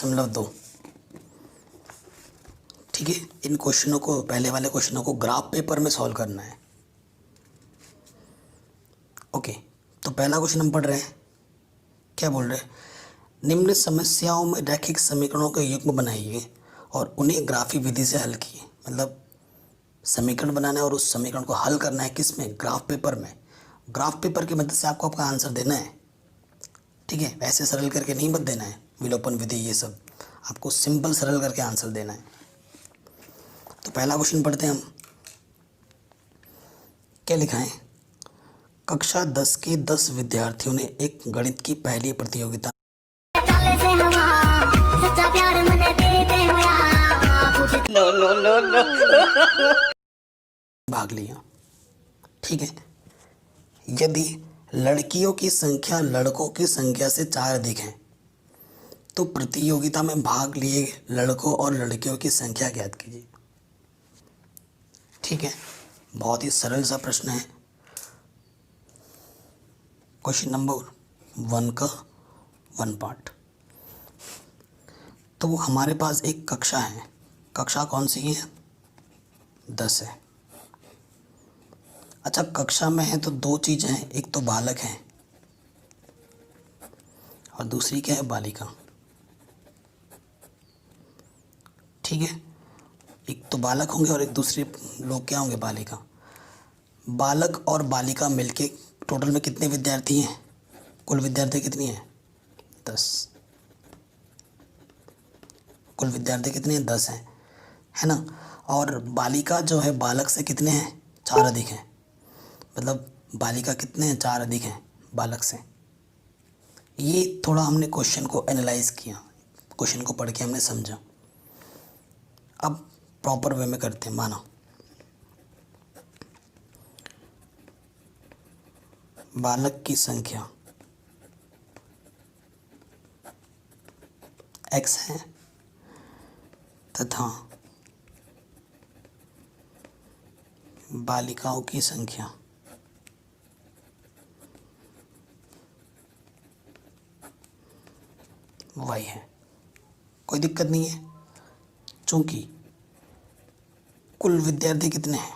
1.2। ठीक है, इन क्वेश्चनों को, पहले वाले क्वेश्चनों को ग्राफ पेपर में सॉल्व करना है। ओके, तो पहला क्वेश्चन हम पढ़ रहे हैं। क्या बोल रहे हैं? निम्न समस्याओं में रैखिक समीकरणों के युग्म बनाइए और उन्हें ग्राफी विधि से हल किए। मतलब समीकरण बनाना है और उस समीकरण को हल करना है किस में? ग्राफ पेपर में। ग्राफ पेपर की मदद से आपको आपका आंसर देना है। ठीक है, वैसे सरल करके नहीं मत देना है, विलोपन विधि ये सब, आपको सिंपल सरल करके आंसर देना है। तो पहला क्वेश्चन पढ़ते हैं हम। क्या लिखा है? कक्षा 10 के 10 विद्यार्थियों ने एक गणित की पहली प्रतियोगिता भाग लिया। ठीक है, यदि लड़कियों की संख्या लड़कों की संख्या से 4 अधिक है तो प्रतियोगिता में भाग लिए लड़कों और लड़कियों की संख्या ज्ञात कीजिए। ठीक है, बहुत ही सरल सा प्रश्न है। क्वेश्चन नंबर 1 का 1 पार्ट। तो हमारे पास एक कक्षा है। कक्षा कौन सी है? 10 है। अच्छा, कक्षा में है तो 2 चीज़ें हैं, एक तो बालक है और दूसरी क्या है? बालिका। ठीक है, एक तो बालक होंगे और एक दूसरे लोग क्या होंगे? बालिका। बालक और बालिका मिलके टोटल में कितने विद्यार्थी हैं? कुल विद्यार्थी कितनी है? 10। कुल विद्यार्थी कितने हैं? 10 हैं, है ना। और बालिका जो है बालक से कितने हैं? 4 अधिक हैं। मतलब बालिका कितने हैं? 4 अधिक हैं बालक से। ये थोड़ा हमने क्वेश्चन को एनालाइज किया, क्वेश्चन को पढ़ के हमने समझा। अब प्रॉपर वे में करते हैं। माना बालक की संख्या x है तथा बालिकाओं की संख्या y है। कोई दिक्कत नहीं है, चूंकि कुल विद्यार्थी कितने हैं?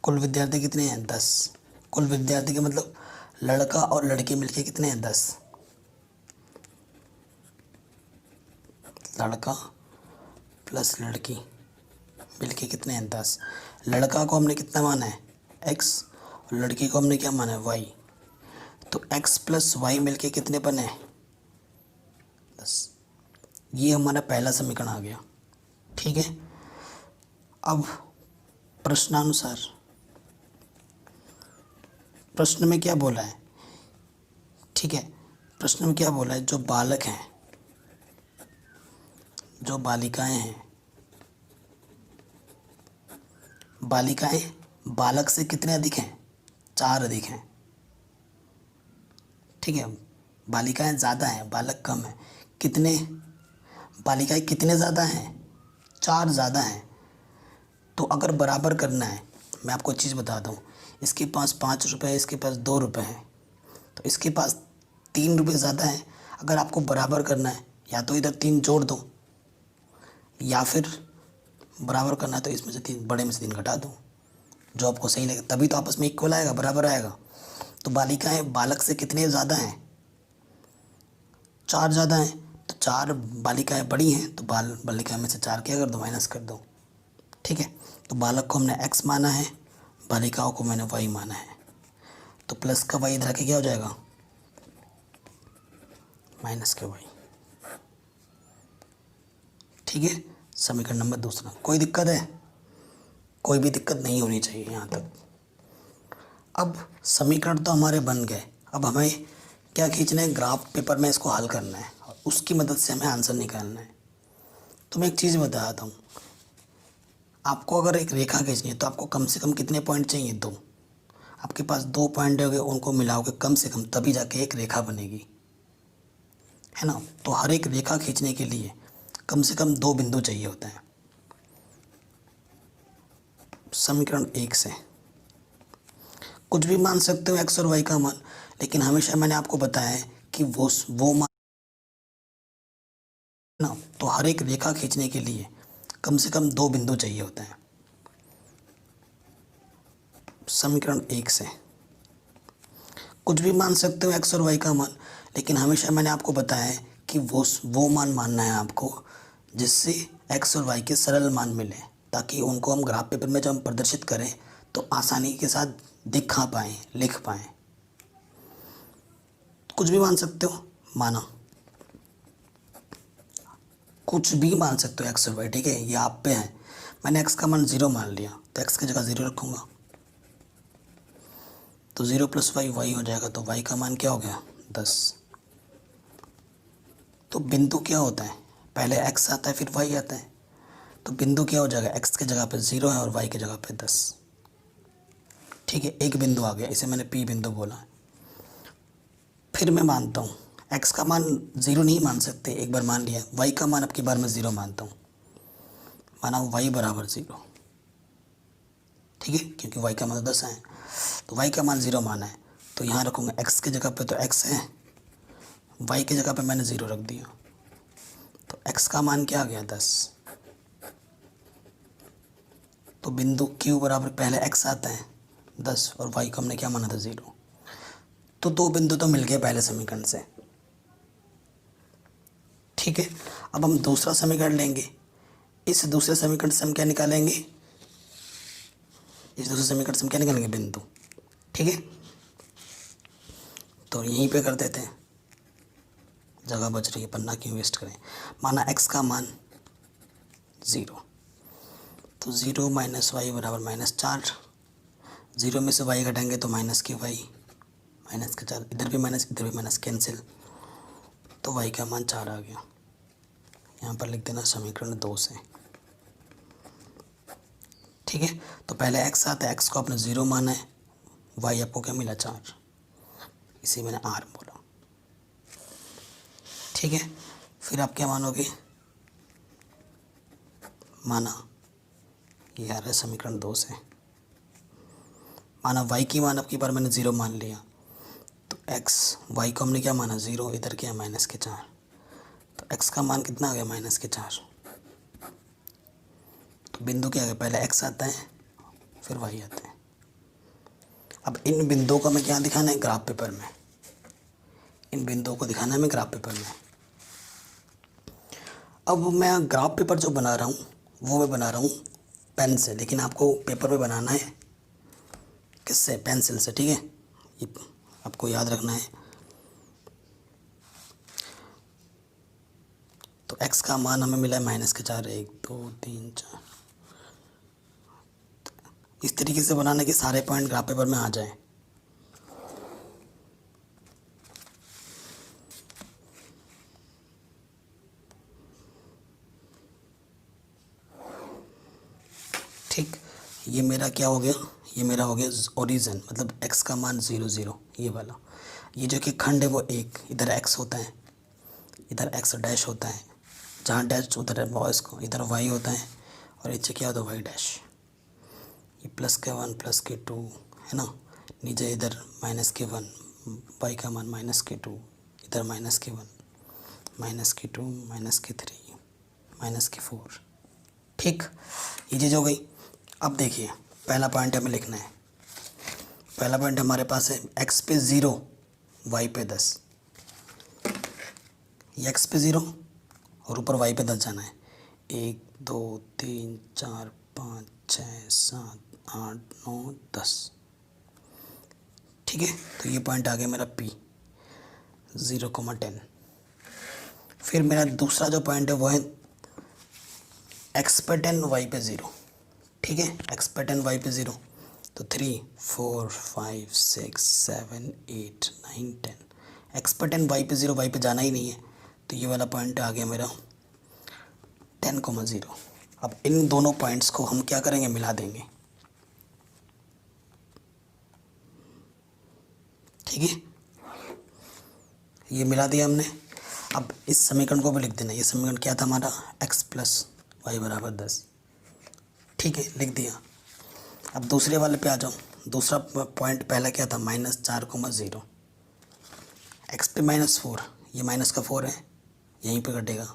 कुल विद्यार्थी कितने हैं? 10। कुल विद्यार्थी के मतलब लड़का और लड़की मिलके कितने हैं? 10। लड़का प्लस लड़की मिलके कितने हैं? 10। लड़का को हमने कितना माना है? x, और लड़की को हमने क्या माना है? y। तो x प्लस वाई मिलके कितने बने? 10। ये हमारा पहला समीकरण आ गया। ठीक है, अब प्रश्नानुसार प्रश्न में क्या बोला है? ठीक है, प्रश्न में क्या बोला है? जो बालक हैं, जो बालिकाएं हैं, बालिकाएं बालक से कितने अधिक हैं? 4 अधिक हैं। ठीक है, बालिकाएं ज़्यादा हैं, बालक कम है। कितने? बालिकाएं कितने ज़्यादा हैं? 4 ज़्यादा हैं। तो अगर बराबर करना है, मैं आपको एक चीज़ बता दूँ, इसके पास 5 रुपये है, इसके पास 2 रुपये हैं, तो इसके पास 3 रुपये ज़्यादा है। अगर आपको बराबर करना है, या तो इधर 3 जोड़ दो, या फिर बराबर करना है तो इसमें से 3, बड़े में से 3 घटा दो, जो आपको सही लगे, तभी तो आपस में इक्वल आएगा, बराबर आएगा। तो बालिकाएं बालक से कितने ज़्यादा हैं? 4 ज़्यादा हैं। तो 4 बालिकाएं बड़ी हैं, तो बालिकाएं में से 4 क्या कर दो? माइनस कर दो। ठीक है, तो बालक को हमने x माना है, बालिकाओं को मैंने y माना है। तो प्लस का y इधर आके क्या हो जाएगा? माइनस के y। ठीक है, समीकरण नंबर 2। कोई दिक्कत है? कोई भी दिक्कत नहीं होनी चाहिए यहाँ तक। अब समीकरण तो हमारे बन गए, अब हमें क्या खींचना है? ग्राफ पेपर में इसको हल करना है और उसकी मदद से हमें आंसर निकालना है। तो मैं एक चीज़ बताता हूँ, आपको अगर एक रेखा खींचनी है तो आपको कम से कम कितने पॉइंट चाहिए? 2। आपके पास 2 पॉइंट हो गए, उनको मिलाओगे कम से कम, तभी जाके एक रेखा बनेगी, है ना। तो हर एक रेखा खींचने के लिए कम से कम 2 बिंदु चाहिए होते हैं। समीकरण 1 से कुछ भी मान सकते हो x और y का मान, लेकिन हमेशा मैंने आपको बताया है कि वो मान ना, तो हर एक रेखा खींचने के लिए कम से कम 2 बिंदु चाहिए होते हैं। समीकरण 1 से कुछ भी मान सकते हो x और y का मान, लेकिन हमेशा मैंने आपको बताया है कि वो मान मानना है आपको जिससे x और y के सरल मान मिले, ताकि उनको हम ग्राफ पेपर में जब हम प्रदर्शित करें तो आसानी के साथ दिखा पाएँ, लिख पाएँ। कुछ भी मान सकते हो, माना कुछ भी मान सकते हो x और y, ठीक है, ये आप पे है। मैंने x का मान 0 मान लिया तो x की जगह 0 रखूँगा, तो 0 + y हो जाएगा, तो y का मान क्या हो गया 10। तो बिंदु क्या होता है, पहले x आता है फिर y आता है, तो बिंदु क्या हो जाएगा, x की जगह पे 0 है और y की जगह पे 10। ठीक है, एक बिंदु आ गया, इसे मैंने p बिंदु बोला। फिर मैं मानता हूँ x का मान 0 नहीं मान सकते, एक बार मान लिया। y का मान अब की बार मैं 0 मानता हूँ, माना y बराबर 0। ठीक है, क्योंकि y का मान 10 है, तो y का मान 0 माना है, तो यहाँ रखूँगा x की जगह पे, तो x है, y की जगह पे मैंने 0 रख दिया, तो x का मान क्या आ गया 10। तो बिंदु q बराबर पहले x आता है 10 और y को हमने क्या माना था 0, तो 2 बिंदु तो मिल गए पहले समीकरण से। ठीक है, अब हम दूसरा समीकरण लेंगे। इस दूसरे समीकरण से हम क्या निकालेंगे, इस दूसरे समीकरण से हम क्या निकालेंगे, बिंदु। ठीक है, तो यहीं पे कर देते हैं, जगह बच रही है, पन्ना क्यों वेस्ट करें। माना x का मान 0, तो 0 - y बराबर -4। 0 में से y घटाएंगे तो माइनस के y, माइनस के 4, इधर भी माइनस कैंसिल, तो y का मान 4 आ गया। यहाँ पर लिख देना समीकरण 2 से। ठीक है, तो पहले x आता है, x को आपने 0 माना है, y आपको क्या मिला 4, इसे मैंने r बोला। ठीक है, फिर आप क्या मानोगे, माना ये आ रहा है समीकरण 2 से, माना y की मान अब की बार मैंने 0 मान लिया, तो y को हमने क्या माना 0, इधर क्या माइनस के 4, तो x का मान कितना आ गया -4। तो बिंदु क्या आ गया, पहले x आता है फिर y आता है। अब इन बिंदुओं को हमें क्या दिखाना है, ग्राफ पेपर में, इन बिंदुओं को दिखाना है हमें ग्राफ पेपर में। अब मैं ग्राफ पेपर जो बना रहा हूँ वो मैं बना रहा हूँ पेन से, लेकिन आपको पेपर पे बनाना है किससे, पेंसिल से। ठीक है, ये आपको याद रखना है। तो x का मान हमें मिला है -4, 1 2 3 4। इस तरीके से बनाना कि सारे पॉइंट ग्राफ पेपर में आ जाएं। ठीक, ये मेरा क्या हो गया, ये मेरा हो गया ओरिजिन, मतलब x का मान 0 0, ये वाला। ये जो कि खंड है वो एक, इधर x होता है, इधर x डैश होता है, जहाँ डैश उधर है बॉयज़ को, इधर y होता है, और नीचे क्या होता है y डैश। ये +1 +2 है ना, नीचे इधर -1, y का मान -2, इधर -1 -2 -3 -4। ठीक, ये चीज़ हो गई। अब देखिए पहला पॉइंट हमें लिखना है, पहला पॉइंट हमारे पास है x पे 0 y पे 10, ये x पे 0 और ऊपर y पे 10 जाना है। 1 2 3 4 5 6 7 8 9 10। ठीक है, तो ये पॉइंट आ गया मेरा P 0,10। फिर मेरा दूसरा जो पॉइंट है वो है x पे 10 y पे 0। ठीक है, x पे 10 y पे 0, तो 3 4 5 6 7 8 9 10। x पे 10 y पे 0, y पे जाना ही नहीं है, तो ये वाला पॉइंट आ गया मेरा 10,0। अब इन दोनों पॉइंट्स को हम क्या करेंगे, मिला देंगे। ठीक है, ये मिला दिया हमने। अब इस समीकरण को भी लिख देना, ये समीकरण क्या था हमारा, x + y बराबर 10। ठीक है, लिख दिया। अब दूसरे वाले पे आ जाओ। दूसरा पॉइंट पहला क्या था, -4,0, एक्स पे -4, ये माइनस का 4 है, यहीं पे कटेगा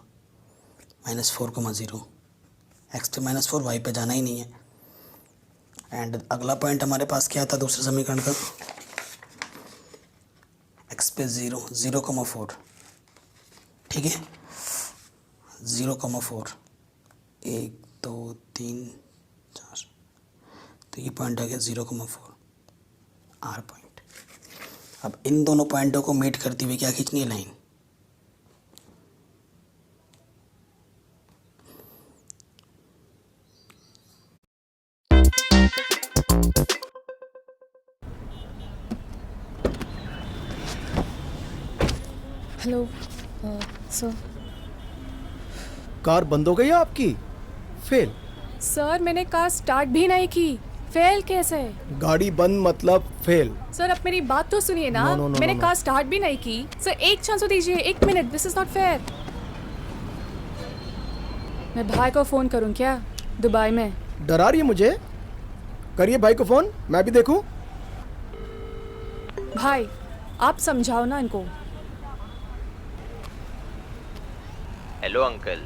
-4,0। एक्स पे -4, वाई पे जाना ही नहीं है। एंड अगला पॉइंट हमारे पास क्या था दूसरे समीकरण का, एक्स पे 0,4, ठीक है, 0,4, 1 2 3 4, तो ये पॉइंट आ गया 0,4 आर पॉइंट। अब इन दोनों पॉइंटों को मीट करती हुई क्या खींचनी है, लाइन। Hello sir. कार बंद हो गई है आपकी? फेल? सर मैंने कार स्टार्ट भी नहीं की, फेल कैसे? गाड़ी बंद मतलब फेल। सर अब मेरी बात तो सुनिए ना। No, no, no, मैंने no, no. कार स्टार्ट भी नहीं की। सर एक चांस तो दीजिए, 1 minute, this is not fair. मैं भाई को फोन करूं क्या, दुबई में? डरा रही है मुझे? करिए भाई को फोन, मैं भी देखूं। भाई आप समझाओ ना इनको। Hello uncle.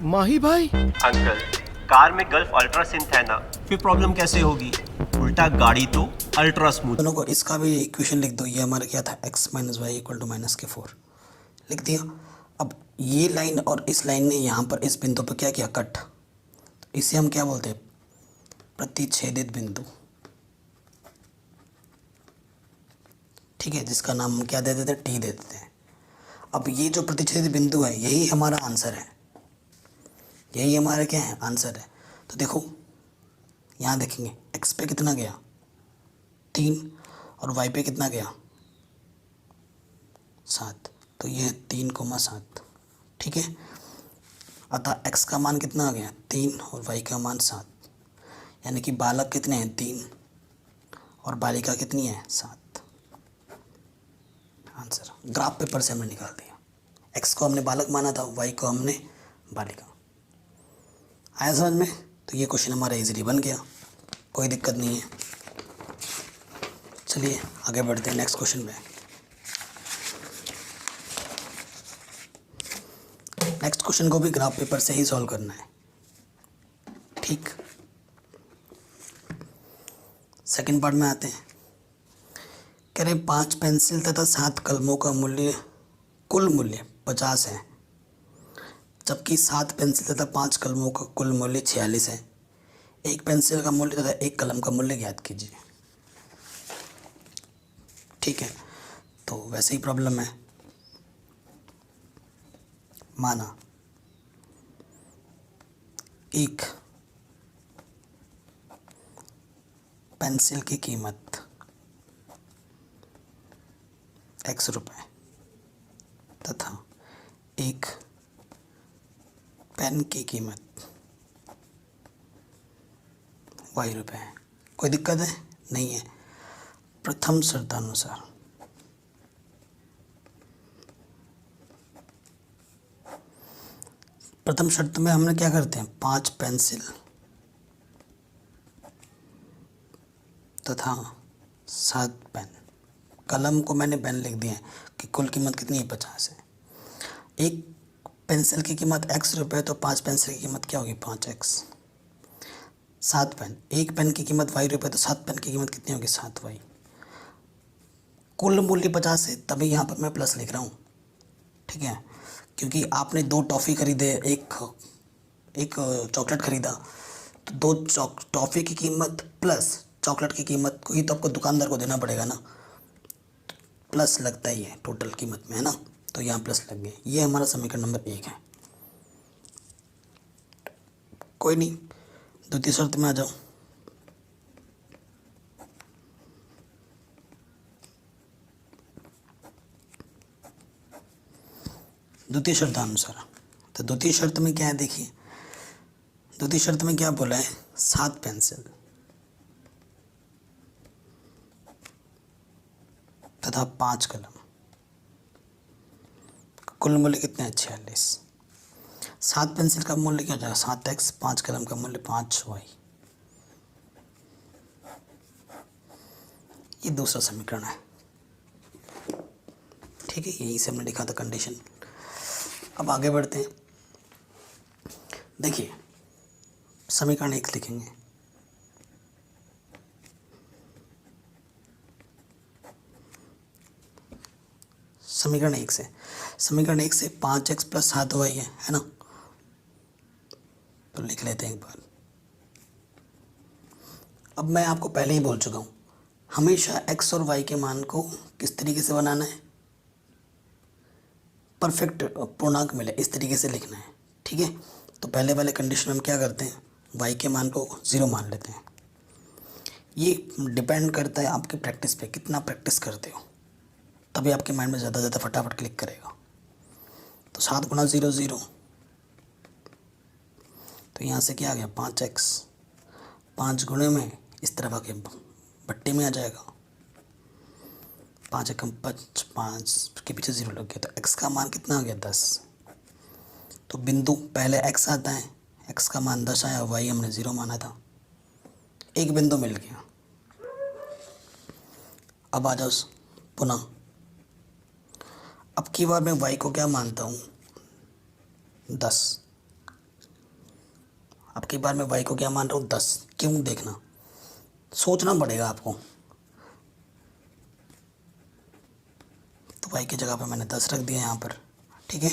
माही भाई, अंकल, कार में गल्फ अल्ट्रा सिंथ है ना, फिर प्रॉब्लम कैसे होगी? उल्टा गाड़ी तो अल्ट्रा स्मूथ। दोनों को इसका भी इक्वेशन लिख दो। ये हमारा क्या था, x - y = -4 लिख दिया। अब ये लाइन और इस लाइन ने यहाँ पर इस बिंदु पर क्या किया, कट। तो इसे हम क्या बोलते हैं, प्रतिच्छेदित बिंदु, ठीक है, जिसका नाम हम क्या दे देते हैं, टी दे देते हैं। अब ये जो प्रतिच्छेदित बिंदु है, यही हमारा आंसर है, यही हमारा क्या है, आंसर है। तो देखो यहाँ देखेंगे, x पे कितना गया 3 और y पे कितना गया 7, तो ये 3,7, ठीक है। अतः x का मान कितना आ गया 3 और y का मान 7, यानी कि बालक कितने हैं 3 और बालिका कितनी है 7। आंसर ग्राफ पेपर से हमने निकाल दिया। x को हमने बालक माना था, y को हमने बालिका। आया समझ में? तो ये क्वेश्चन हमारा इजीली बन गया, कोई दिक्कत नहीं है। चलिए आगे बढ़ते हैं नेक्स्ट क्वेश्चन में। नेक्स्ट क्वेश्चन को भी ग्राफ पेपर से ही सॉल्व करना है, ठीक। सेकंड पार्ट में आते हैं। कह रहे 5 पेंसिल तथा 7 कलमों का मूल्य, कुल मूल्य 50 है, जबकि 7 पेंसिल तथा 5 कलमों का कुल मूल्य 46 है। एक पेंसिल का मूल्य तथा एक कलम का मूल्य ज्ञात कीजिए। ठीक है, तो वैसे ही प्रॉब्लम है। माना एक पेंसिल की कीमत x रुपये तथा एक पेन की कीमत y रुपये है। कोई दिक्कत है? नहीं है। प्रथम शर्तानुसार प्रथम शर्त में हमने क्या करते हैं, 5 पेंसिल तथा 7 पेन, कलम को मैंने पेन लिख दिया है कि कुल कीमत कितनी है 50 है। एक पेंसिल की कीमत x रुपये, तो 5 पेंसिल की कीमत क्या होगी 5x। 7 पेन, एक पेन की कीमत y रुपये, तो 7 पेन की कीमत कितनी होगी 7y। कुल मूल्य 50 है, तभी यहाँ पर मैं प्लस लिख रहा हूँ, ठीक है, क्योंकि आपने 2 टॉफ़ी खरीदे, एक चॉकलेट खरीदा, तो 2 टॉफ़ी की कीमत प्लस चॉकलेट की कीमत को ही तो आपको दुकानदार को देना पड़ेगा ना, प्लस लगता ही है टोटल कीमत में, है ना, तो यहाँ प्लस लग गए। ये हमारा समीकरण नंबर 1 है। कोई नहीं, द्वितीय शर्त में आ जाओ। द्वितीय शर्तानुसार, तो द्वितीय शर्त में क्या है देखिए, द्वितीय शर्त में क्या बोला है, 7 पेंसिल तथा 5 कलम, कुल मूल्य कितने हैं 46। 7 पेंसिल का मूल्य क्या हो जाएगा 7x, 5 कलम का मूल्य 5y। ये दूसरा समीकरण है। ठीक है, यहीं से हमने लिखा था कंडीशन। अब आगे बढ़ते हैं। देखिए समीकरण 1 लिखेंगे। समीकरण 1 से 5x + 7y है ना, तो लिख लेते हैं एक बार। अब मैं आपको पहले ही बोल चुका हूँ, हमेशा x और y के मान को किस तरीके से बनाना है, परफेक्ट पूर्णांक मिले इस तरीके से लिखना है। ठीक है, तो पहले वाले कंडीशन में हम क्या करते हैं, y के मान को 0 मान लेते हैं। ये डिपेंड करता है आपकी प्रैक्टिस पे, कितना प्रैक्टिस करते हो, तभी आपके माइंड में ज़्यादा ज़्यादा फटाफट क्लिक करेगा। तो 7 × 0 0, तो यहाँ से क्या आ गया 5x, 5 गुणे में इस तरफ आके बट्टे में आ जाएगा, 5 एकम 5, 5 के पीछे 0 लग गया, तो x का मान कितना आ गया 10। तो बिंदु पहले x आता है, x का मान 10 आया, y हमने 0 माना था, एक बिंदु मिल गया। अब आ जाओ पुनः, अब की बार मैं y को क्या मानता हूँ 10, अब की बार मैं y को क्या मान रहा हूँ 10। क्यों, देखना सोचना पड़ेगा आपको। तो y की जगह पे मैंने 10 रख दिया यहाँ पर। ठीक है,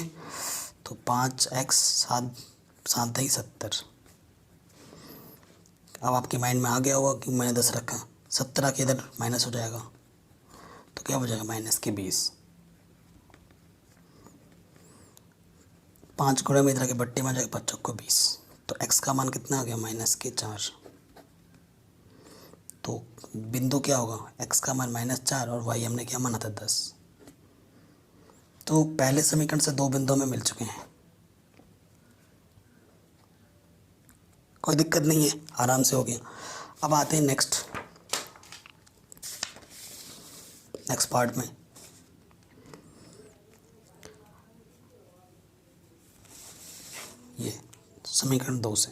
तो 5x 7 7 दही 70। अब आपके माइंड में आ गया होगा कि मैंने 10 रखा, 70 के इधर माइनस हो जाएगा, तो क्या हो जाएगा -20। 5 गुणे में इधर के बट्टे में आ जाएगा 5 को 20, तो x का मान कितना आ गया -4। तो बिंदु क्या होगा, x का मान -4 और y हमने क्या माना था 10। तो पहले समीकरण से 2 बिंदु में मिल चुके हैं, कोई दिक्कत नहीं है, आराम से हो गया। अब आते हैं नेक्स्ट पार्ट में। ये समीकरण 2 से,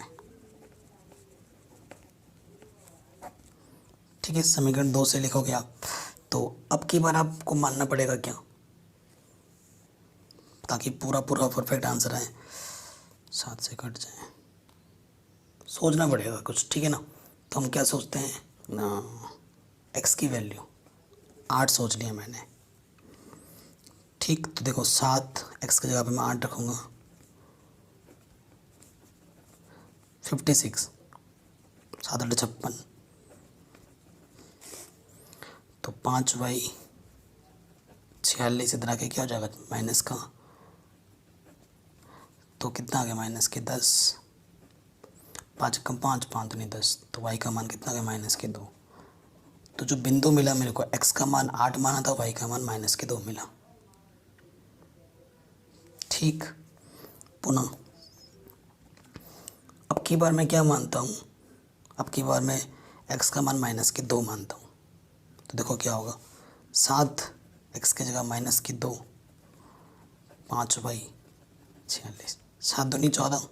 ठीक है, समीकरण 2 से लिखोगे आप। तो अब की बार आपको मानना पड़ेगा क्या, ताकि पूरा परफेक्ट आंसर आए, 7 से कट जाए, सोचना पड़ेगा कुछ। ठीक है ना, तो हम क्या सोचते हैं ना, x की वैल्यू 8 सोच लिया मैंने। ठीक, तो देखो 7 x की जगह पे मैं 8 रखूँगा, 56, 7 × 8 = 56। तो 5y 46 इधर आके क्या हो जाएगा माइनस का, तो कितना आ गया -10। 5 एकम 5, 5 दूनी 10, तो y का मान कितना आ गया -2। तो जो बिंदु मिला मेरे को, x का मान 8 माना था, y का मान -2 मिला। ठीक, पुनः अब की बार मैं क्या मानता हूँ, अब की बार मैं x का मान -2 मानता हूँ। तो देखो क्या होगा, 7 x की जगह -2, 5y 46, 7 दूनी 14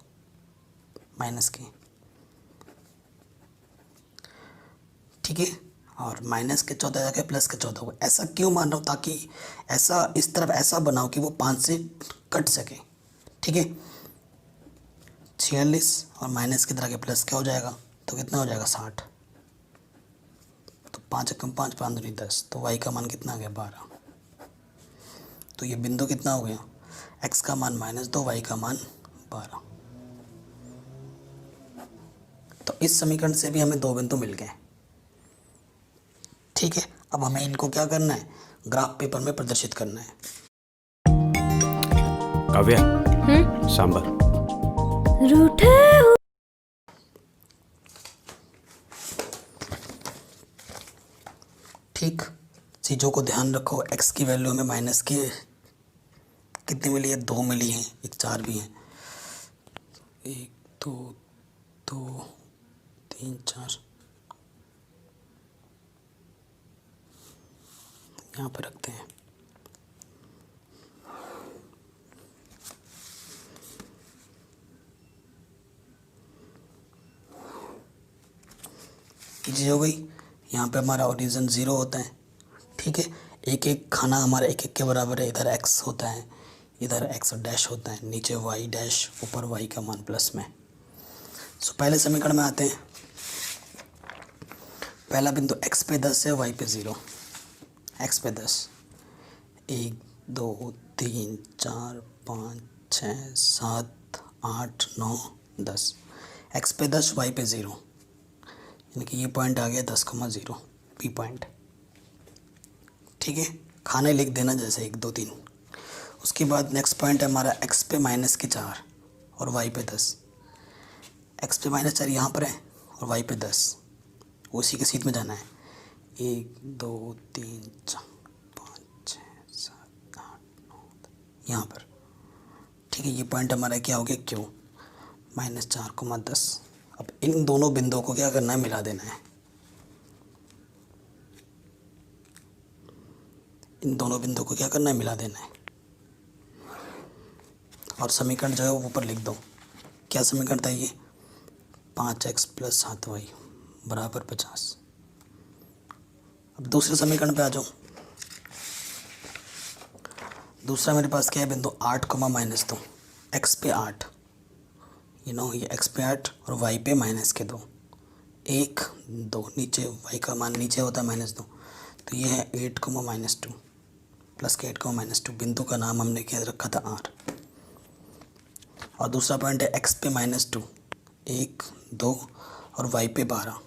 माइनस की। ठीक है, और माइनस के 14 जाके प्लस के 14 हो। ऐसा क्यों मान रहा हूँ, ताकि ऐसा इस तरफ ऐसा बनाओ कि वो 5 से कट सके। ठीक है, 46 और माइनस की तरह के प्लस क्या हो जाएगा, तो कितना हो जाएगा 60। तो 5 एकम 5, 5 दूनी 10, तो y का मान कितना आ गया 12। तो ये बिंदु कितना हो गया, x का मान -2, y का मान 12। तो इस समीकरण से भी हमें 2 बिंदु मिल गए। ठीक है, अब हमें इनको क्या करना है, ग्राफ पेपर में प्रदर्शित करना है। काव्या, सांबर। रूठे हो। ठीक, चीज़ों को ध्यान रखो। x की वैल्यू हमें माइनस की कितनी मिली है, 2 मिली हैं, एक 4 भी हैं, 1 2 2 3 4 यहाँ पर रखते हैं। ये चीज़ हो गई। यहाँ पे हमारा ओरिजिन 0 होता है। ठीक है, एक एक खाना हमारा एक एक के बराबर है। इधर x होता है, इधर x डैश होता है, नीचे y डैश, ऊपर y का मान प्लस में। सो पहले समीकरण में आते हैं। पहला बिंदु x पे 10 है, y पे 0। x पे 10, 1 2 3 4 5 6 7 8 9 10। x पे 10, y पे 0, यानी कि ये पॉइंट आ गया 10,0 पी पॉइंट। ठीक है, खाने लिख देना जैसे 1 2 3। उसके बाद नेक्स्ट पॉइंट है हमारा x पे -4 और y पे 10। x पे -4 यहाँ पर है और y पे 10, उसी के सीध में जाना है। 1 2 3 4 5 6 7 8 9 10 यहाँ पर। ठीक है, ये पॉइंट हमारा क्या हो गया Q, -4,10। अब इन दोनों बिंदुओं को क्या करना है, मिला देना है। इन दोनों बिंदुओं को क्या करना है, मिला देना है। और समीकरण जो है वो ऊपर लिख दो। क्या समीकरण था ये, 5x + 7y = 50। अब दूसरे समीकरण पे आ जाओ। दूसरा मेरे पास क्या है, बिंदु 8, -2, x पे 8, ये x पे 8 और y पे -2, 1 2, नीचे y का मान नीचे होता है -2, तो ये है 8, -2 प्लस के 8, -2। बिंदु का नाम हमने क्या रखा था, r। और दूसरा पॉइंट है x पे -2, 1 2 और y पे 12।